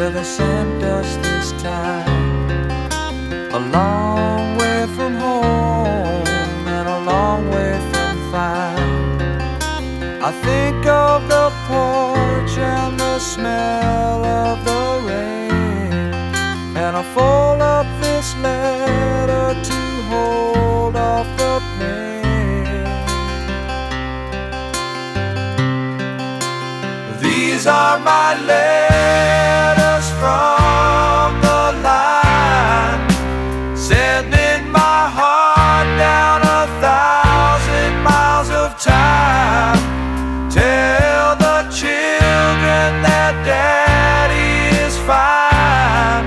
Where they sent us this time, a long way from home and a long way from fine. I think of the porch and the smell of the rain, and I fold up this letter to hold off the pain. These are my letters from the line, sending my heart down 1,000 miles of time. Tell the children that Daddy is fine,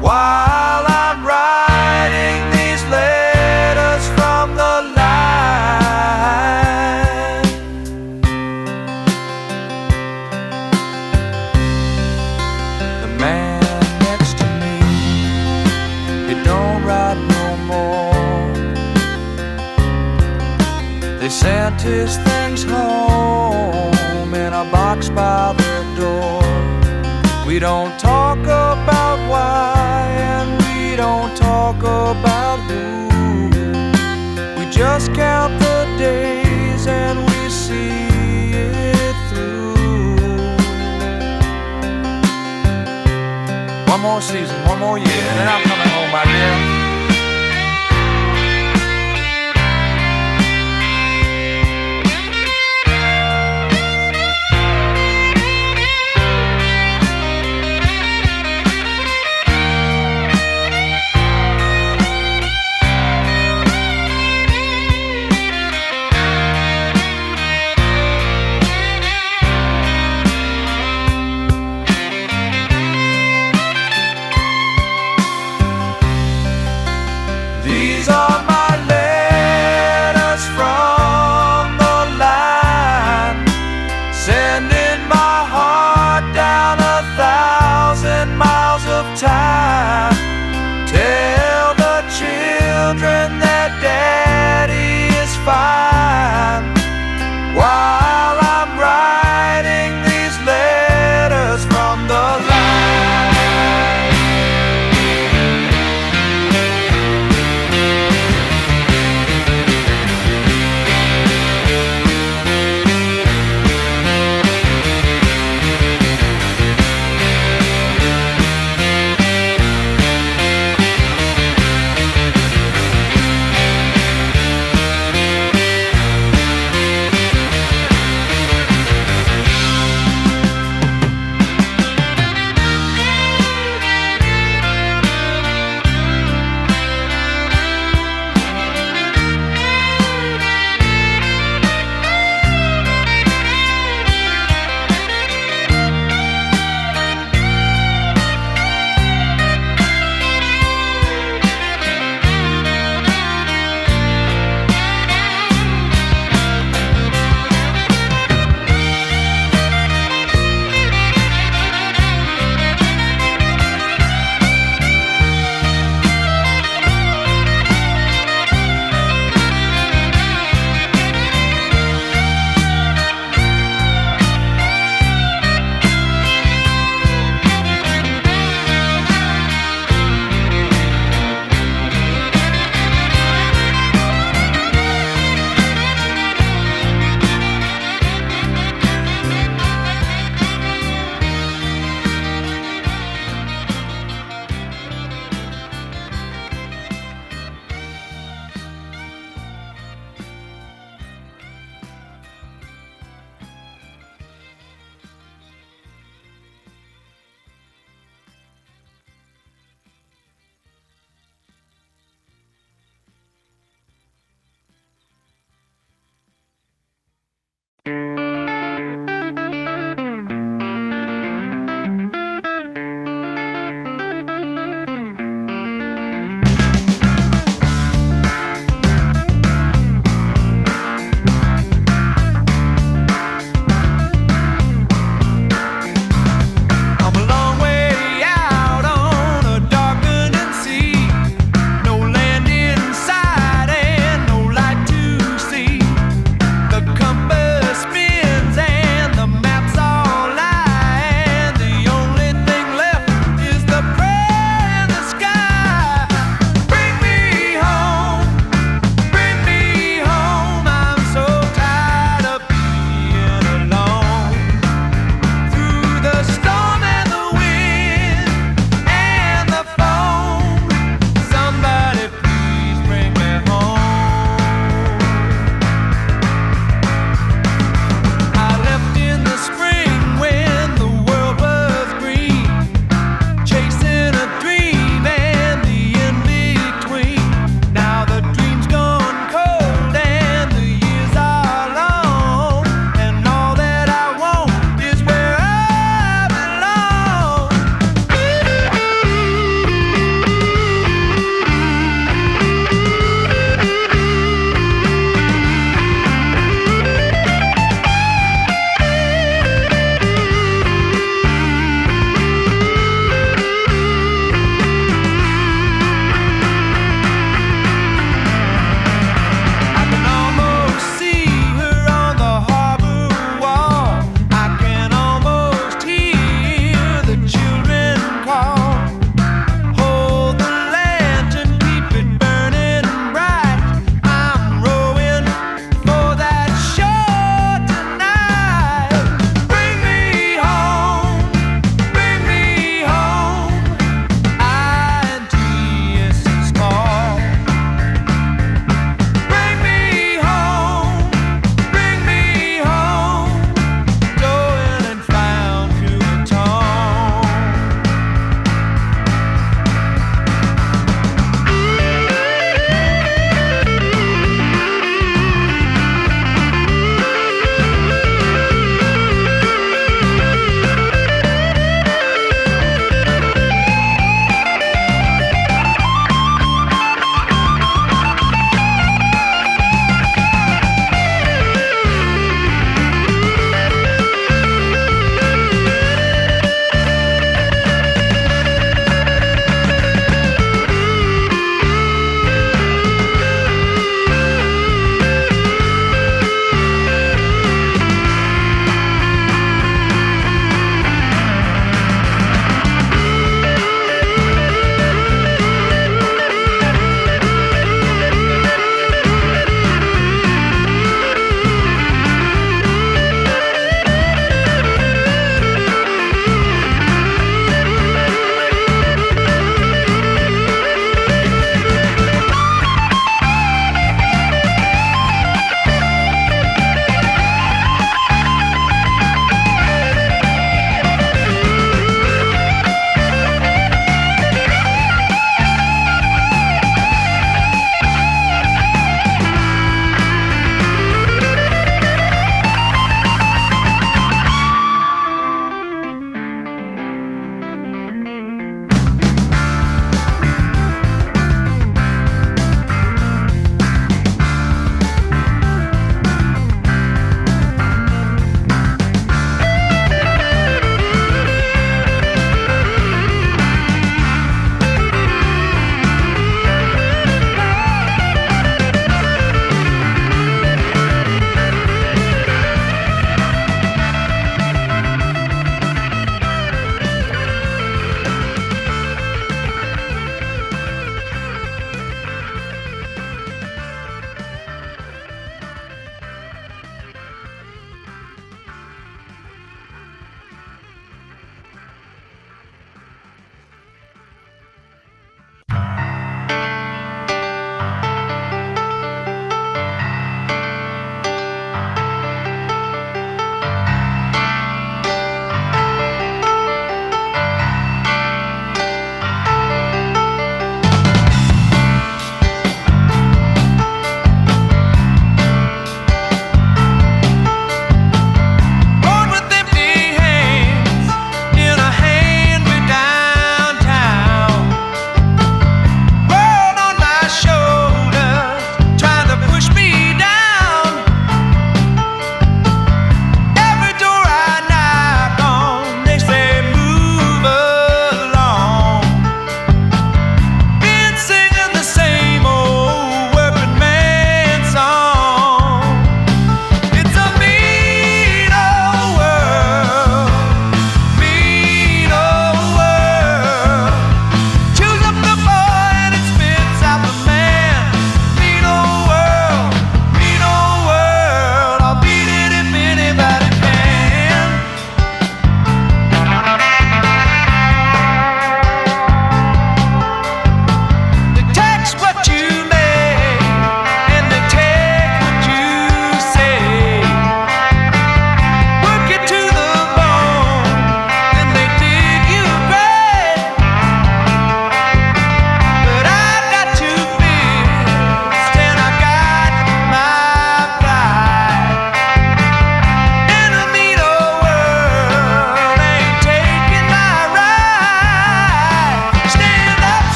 while I'm writing these letters from the line. The man next to me, he don't write no more. They sent his things home in a box by their door. We don't talk about why, and we don't talk about who. We just count the days and we see it through. One more season, one more year, and then I'm coming home, my dear.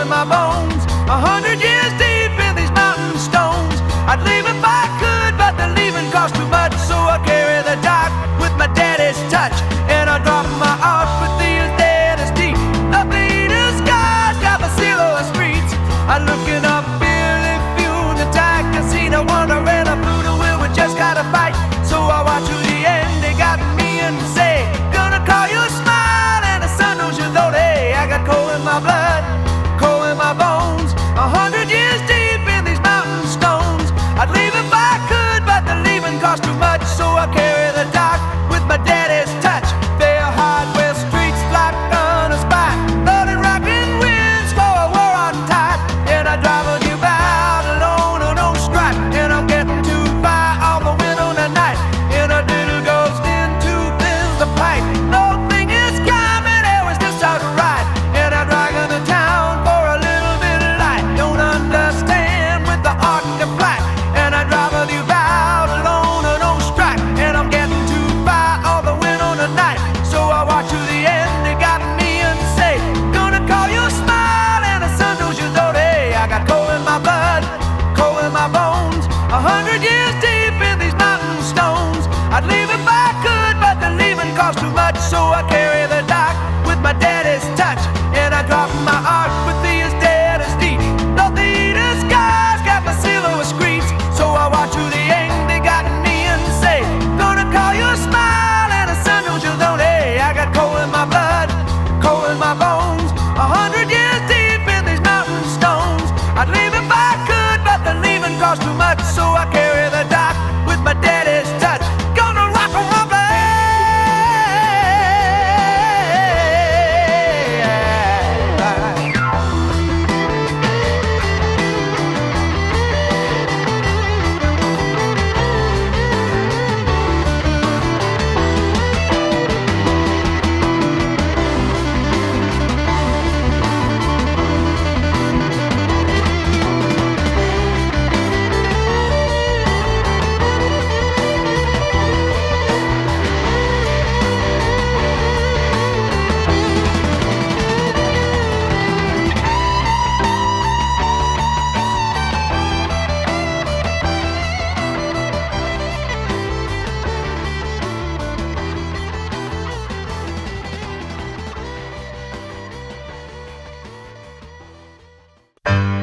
in my bones. 100 years deep in these mountain stones. I'd leave if I could, but the leaving cost too much. So I carry the dark with my daddy's touch, and I drop my apathy as dead as deep. Up the eater skies got the silver streets. I looking up Billy Fuel, the tide casino, wondering if Pluto will we just gotta fight. So I watch to the end. They got me and say, gonna call you a smile, and the sun knows you though. Hey, I got coal in my blood, coal in my bones. 100 years deep in these mountain stones. I'd leave if I could, but the leaving cost too much. So I carry the dark with my daddy's touch. They're hard west streets like on a spot. Loaded rocking winds for a war on tide. And I drive a new bout alone on no stripe. And I'm getting too far off the wind on the night. And a little ghost into fills the pipe. No thing is coming, it was just alright. And I'm dragging the town for a little bit of light. Don't understand with the art and black. And I drive a new bout alone on no stripe. And I'm getting too far off the wind on the night. So I watch to the end, they got me and say, gonna call you a smile, and the sun knows you though. Hey, I got coal in my blood, coal in my bones. 100 years deep in these mountain stones. I'd leave if I could, but the leaving cost too much. So I carry the dark with my daddy's touch, and I drop my art with the as dead as deep. Though the eater skies got my silver screens. So I watch to the end, they got me and say, gonna call you a smile, and the sun knows you though. Hey, I got coal in my blood, coal in my bones. 100 years deep in these mountain stones. I'd leave if I could, but the leaving cost too much. So I carry the dark with my daddy's touch. Gonna rock 'em up,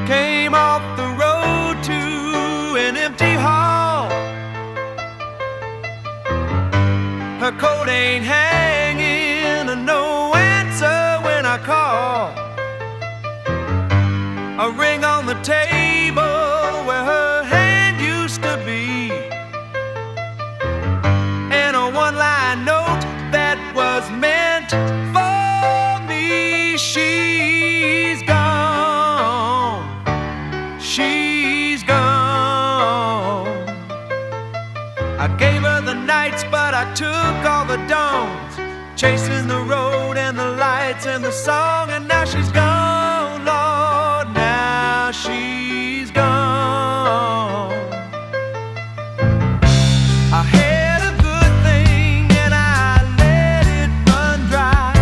came off the road to an empty hall. Her coat ain't hanging, and no answer when I call. A ring on the table where her hand used to be, and a one-line note that was meant for me. She's gone. She's gone. I gave her the nights, but I took all the dawns, chasing the road and the lights and the song. And now she's gone, Lord, now she's gone. I had a good thing and I let it run dry.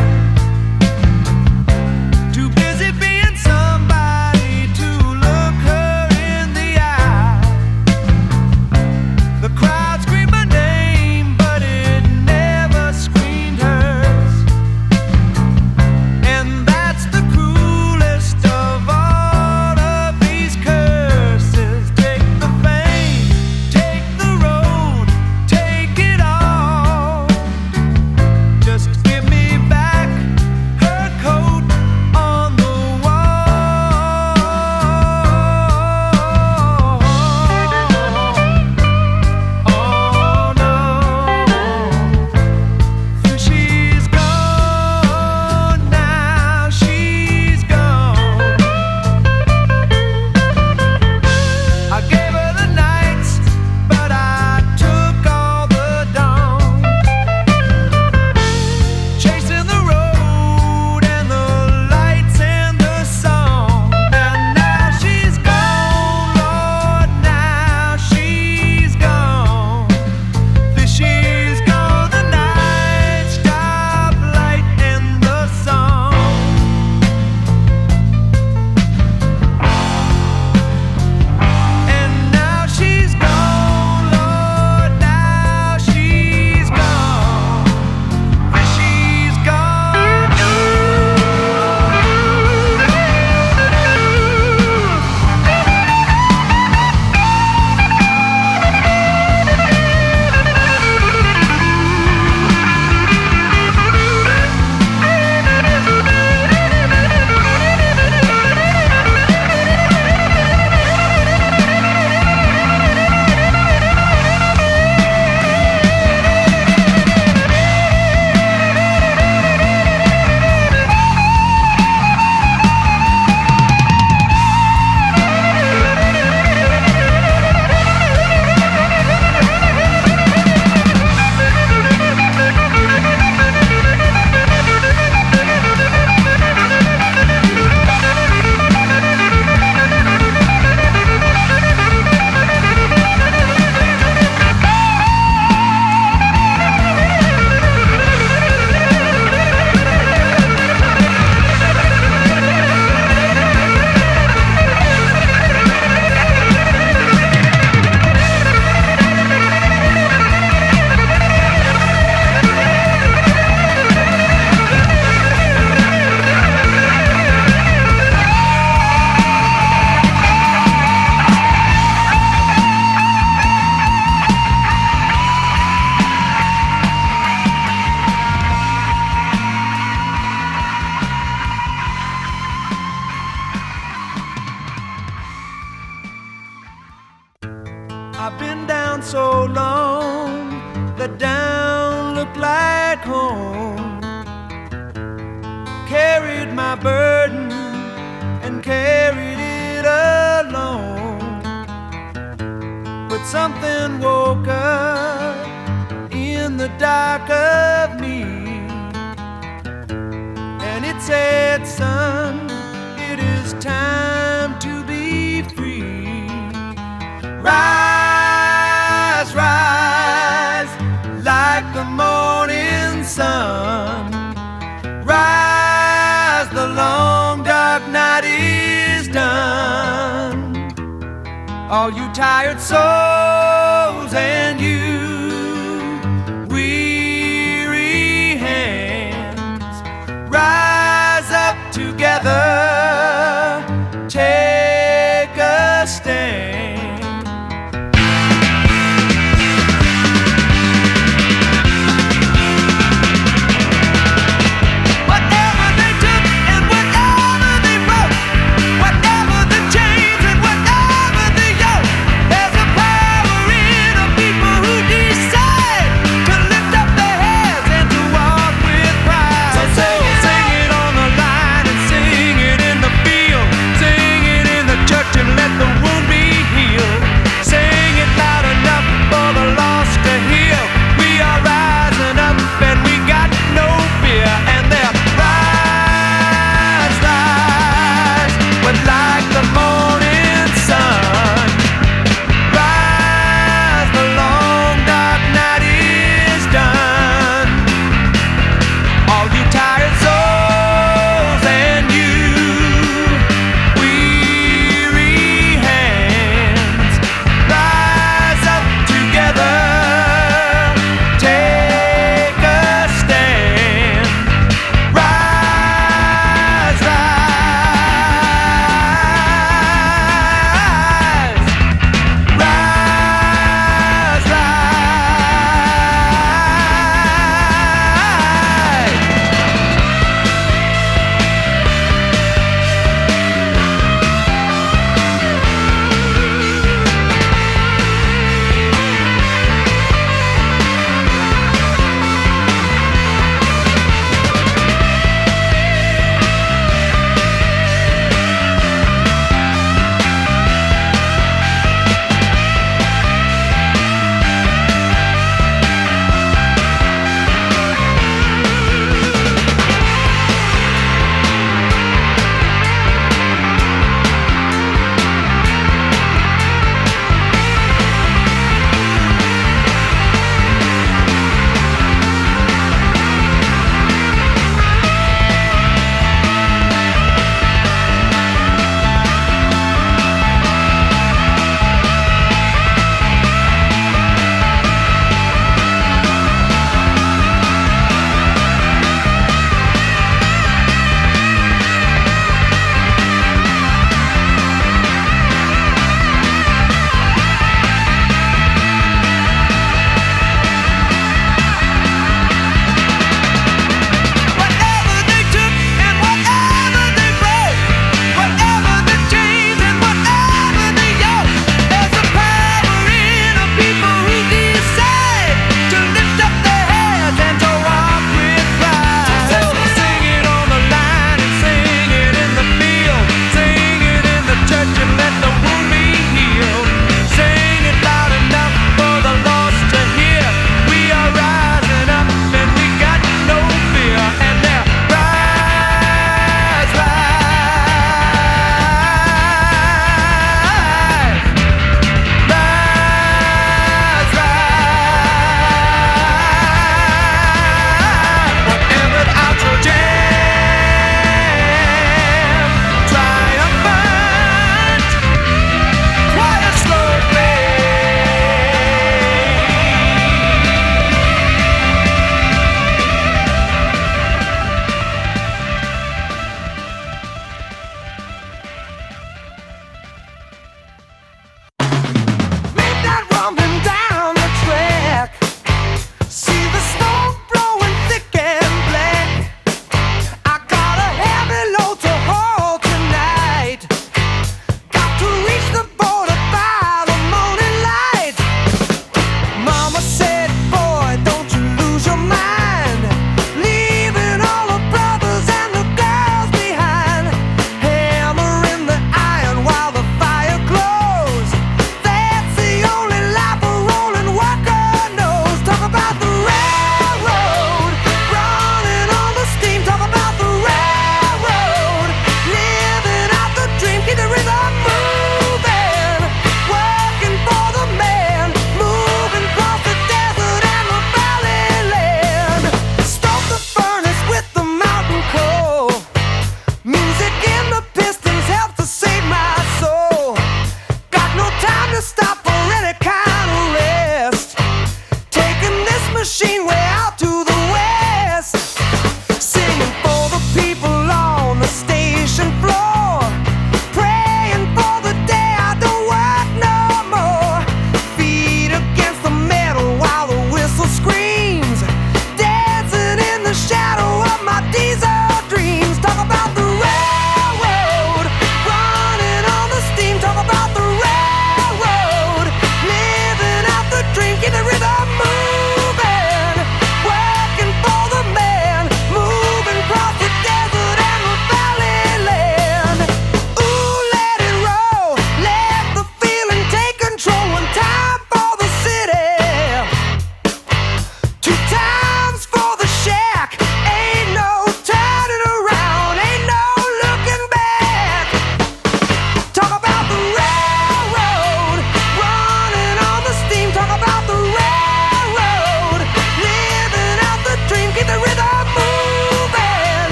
Too busy being somebody to look her in the eye. The crowd screamed my name, but it never screamed hers. And that I've been down so long that down looked like home. Carried my burden and carried it alone. But something woke up in the dark of me, and it said, son, it is time to be free. Rise, rise, like the morning sun. Rise, the long dark night is done. All you tired souls and you weary hands, rise up together.